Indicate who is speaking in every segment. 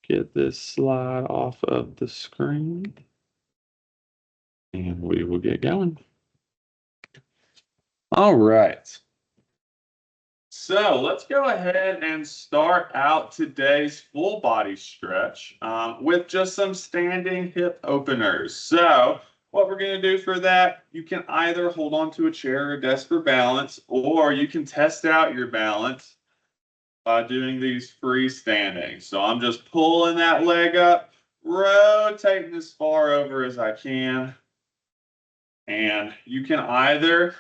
Speaker 1: get this slide off of the screen and we will get going. All right. So let's go ahead and start out today's full body stretch with just some standing hip openers. So what we're going to do for that, you can either hold on to a chair or desk for balance, or you can test out your balance by doing these freestanding. So I'm just pulling that leg up, rotating as far over as I can. And you can either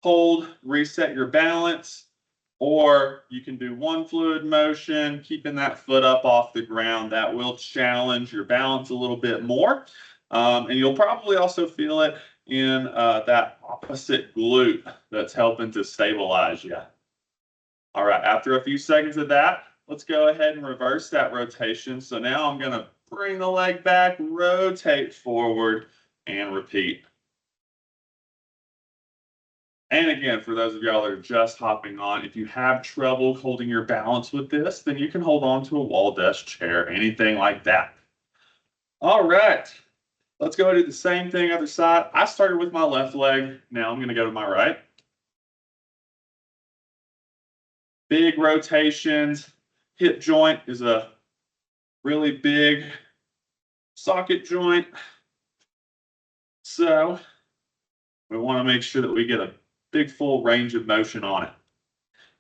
Speaker 1: hold, reset your balance, or you can do one fluid motion, keeping that foot up off the ground. That will challenge your balance a little bit more. And you'll probably also feel it in that opposite glute that's helping to stabilize you. All right, after a few seconds of that, let's go ahead and reverse that rotation. So now I'm going to bring the leg back, rotate forward, and repeat. And again, for those of y'all that are just hopping on, if you have trouble holding your balance with this, then you can hold on to a wall desk chair, anything like that. All right, let's go do the same thing other side. I started with my left leg. Now I'm going to go to my right. Big rotations. Hip joint is a really big socket joint. So we want to make sure that we get a big full range of motion on it.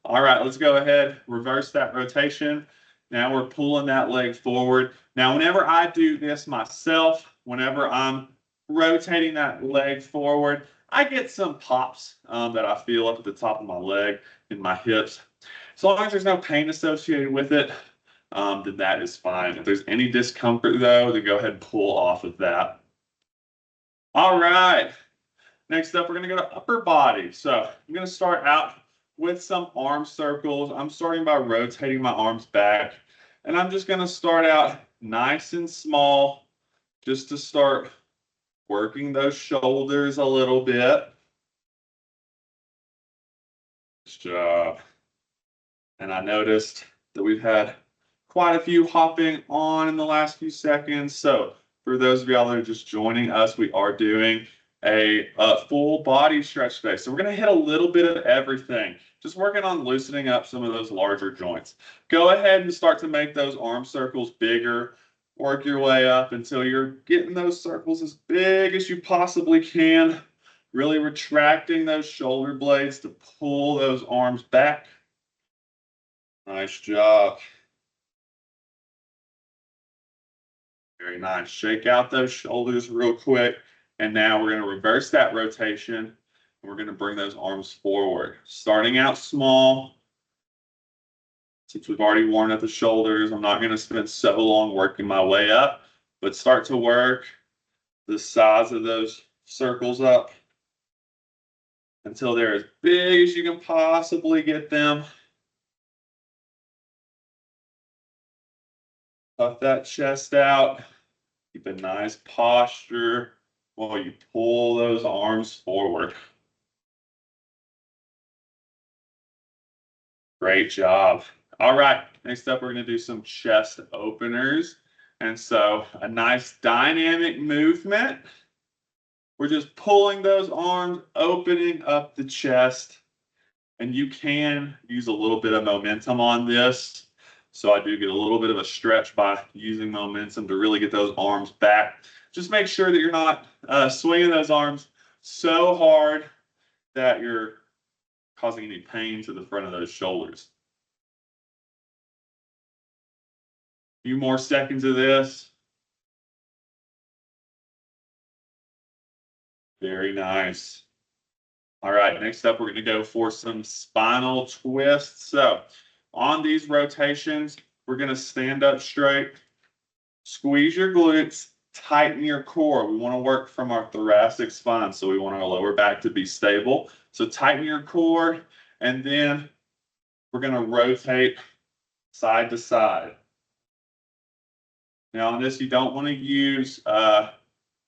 Speaker 1: All right, let's go ahead, reverse that rotation. Now we're pulling that leg forward. Now, whenever I do this myself, whenever I'm rotating that leg forward, I get some pops that I feel up at the top of my leg and my hips. As long as there's no pain associated with it, then that is fine. If there's any discomfort, though, then go ahead and pull off of that. All right. Next up, we're going to go to upper body. So I'm going to start out with some arm circles. I'm starting by rotating my arms back. And I'm just going to start out nice and small just to start working those shoulders a little bit. Good job. And I noticed that we've had quite a few hopping on in the last few seconds. So for those of y'all that are just joining us, we are doing a full body stretch today. So we're going to hit a little bit of everything, just working on loosening up some of those larger joints. Go ahead and start to make those arm circles bigger. Work your way up until you're getting those circles as big as you possibly can. Really retracting those shoulder blades to pull those arms back. Nice job. Very nice. Shake out those shoulders real quick. And now we're going to reverse that rotation. And we're going to bring those arms forward. Starting out small. Since we've already worn at the shoulders, I'm not going to spend so long working my way up. But start to work the size of those circles up until they're as big as you can possibly get them. Puff that chest out. Keep a nice posture while you pull those arms forward. Great job. All right, next up, we're going to do some chest openers. And so a nice dynamic movement. We're just pulling those arms, opening up the chest. And you can use a little bit of momentum on this. So I do get a little bit of a stretch by using momentum to really get those arms back. Just make sure that you're not swinging those arms so hard that you're causing any pain to the front of those shoulders. A few more seconds of this. Very nice. All right, next up, we're going to go for some spinal twists. So on these rotations, we're going to stand up straight, squeeze your glutes, tighten your core. We want to work from our thoracic spine, so we want our lower back to be stable. So tighten your core, and then we're going to rotate side to side. Now on this, you don't want to use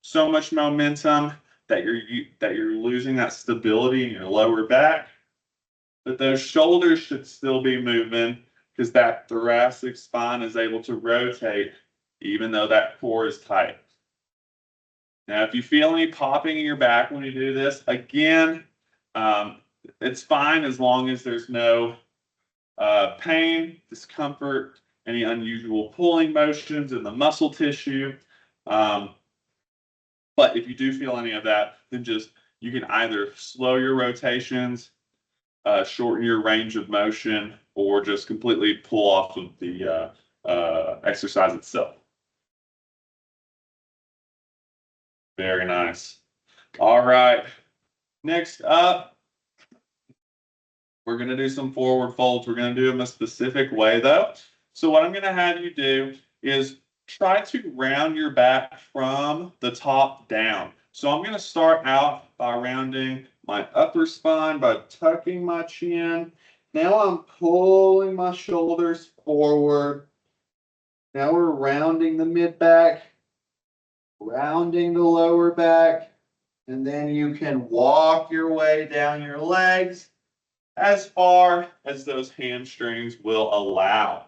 Speaker 1: so much momentum that you're losing that stability in your lower back, but those shoulders should still be moving because that thoracic spine is able to rotate even though that core is tight. Now, if you feel any popping in your back when you do this, again, it's fine as long as there's no pain, discomfort, any unusual pulling motions in the muscle tissue. But if you do feel any of that, then you can either slow your rotations, shorten your range of motion, or just completely pull off of the exercise itself. Very nice. All right. Next up, we're going to do some forward folds. We're going to do them a specific way, though. So what I'm going to have you do is try to round your back from the top down. So I'm going to start out by rounding my upper spine by tucking my chin. Now I'm pulling my shoulders forward. Now we're rounding the mid back, rounding the lower back, and then you can walk your way down your legs as far as those hamstrings will allow.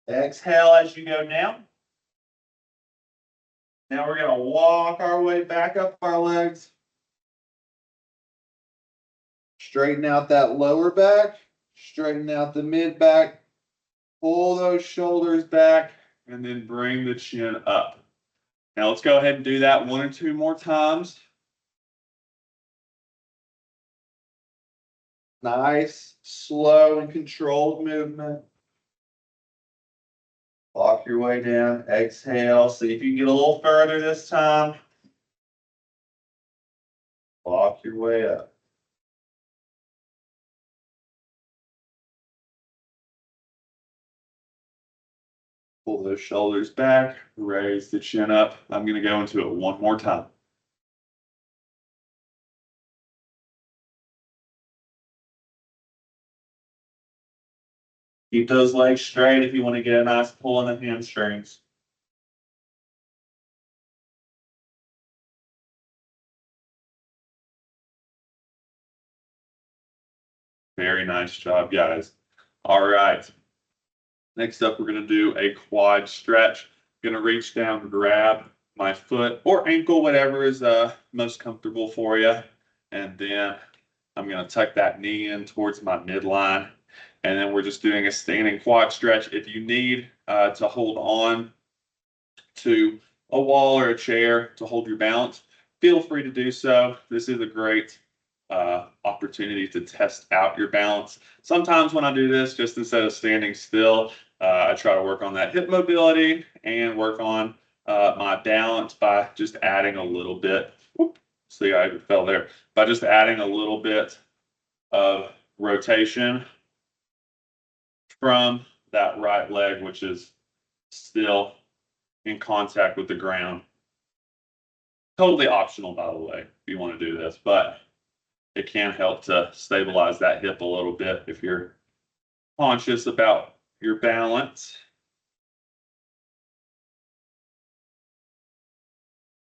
Speaker 1: Exhale as you go down. Now we're going to walk our way back up our legs. Straighten out that lower back, straighten out the mid back, pull those shoulders back, and then bring the chin up. Now let's go ahead and do that 1 or 2 more times. Nice, slow, and controlled movement. Walk your way down, exhale. See if you can get a little further this time. Walk your way up. Pull those shoulders back, raise the chin up. I'm going to go into it 1 more time. Keep those legs straight if you want to get a nice pull in the hamstrings. Very nice job, guys. All right. Next up, we're going to do a quad stretch. I'm going to reach down, grab my foot or ankle, whatever is most comfortable for you. And then I'm going to tuck that knee in towards my midline. And then we're just doing a standing quad stretch. If you need to hold on to a wall or a chair to hold your balance, feel free to do so. This is a great opportunity to test out your balance. Sometimes when I do this, just instead of standing still, I try to work on that hip mobility and work on my balance by just adding a little bit. Whoop, see, I fell there. By just adding a little bit of rotation from that right leg, which is still in contact with the ground. Totally optional, by the way, if you want to do this, but it can help to stabilize that hip a little bit if you're conscious about your balance.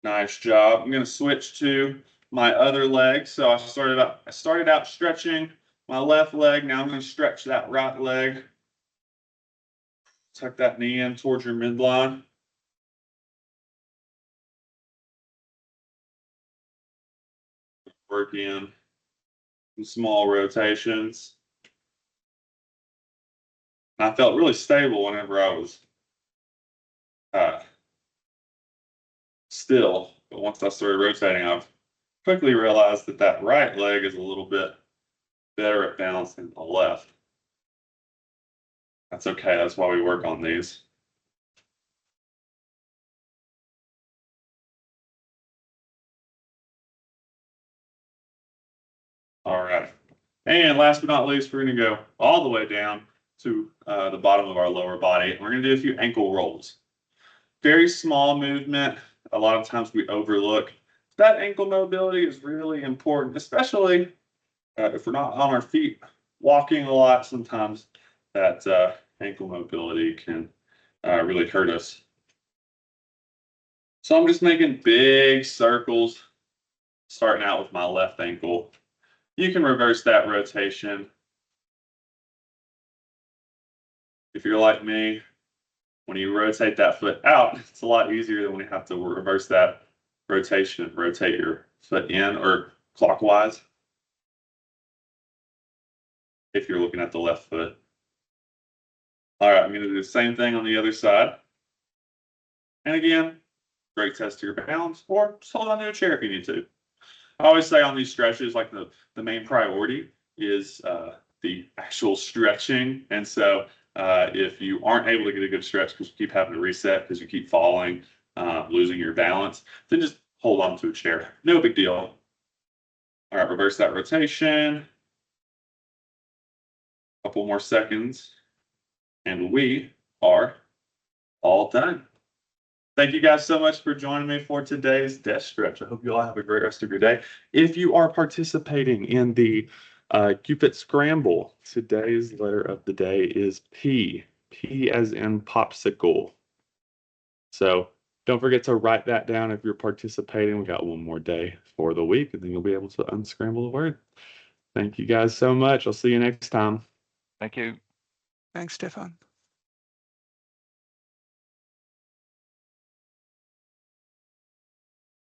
Speaker 1: Nice job. I'm going to switch to my other leg. So I started out stretching my left leg. Now I'm going to stretch that right leg. Tuck that knee in towards your midline. Work in some small rotations. And I felt really stable whenever I was still, but once I started rotating, I've quickly realized that that right leg is a little bit better at balancing than the left. That's okay. That's why we work on these. All right. And last but not least, we're going to go all the way down to the bottom of our lower body. We're going to do a few ankle rolls. Very small movement. A lot of times we overlook that ankle mobility is really important, especially if we're not on our feet walking a lot. Sometimes that ankle mobility can really hurt us. So I'm just making big circles, starting out with my left ankle. You can reverse that rotation if you're like me, when you rotate that foot out, it's a lot easier than when you have to reverse that rotation and rotate your foot in or clockwise if you're looking at the left foot. All right, I'm going to do the same thing on the other side. And again, great test to your balance, or just hold on to a chair if you need to. I always say on these stretches, like the main priority is the actual stretching. And so if you aren't able to get a good stretch because you keep having to reset because you keep falling, losing your balance, then just hold on to a chair. No big deal. All right, reverse that rotation. Couple more seconds, and we are all done. Thank you guys so much for joining me for today's desk stretch. I hope you all have a great rest of your day. If you are participating in the Cupid Scramble, today's letter of the day is P. P as in popsicle. So don't forget to write that down if you're participating. We got one more day for the week, and then you'll be able to unscramble the word. Thank you guys so much. I'll see you next time.
Speaker 2: Thank you.
Speaker 3: Thanks, Stefan.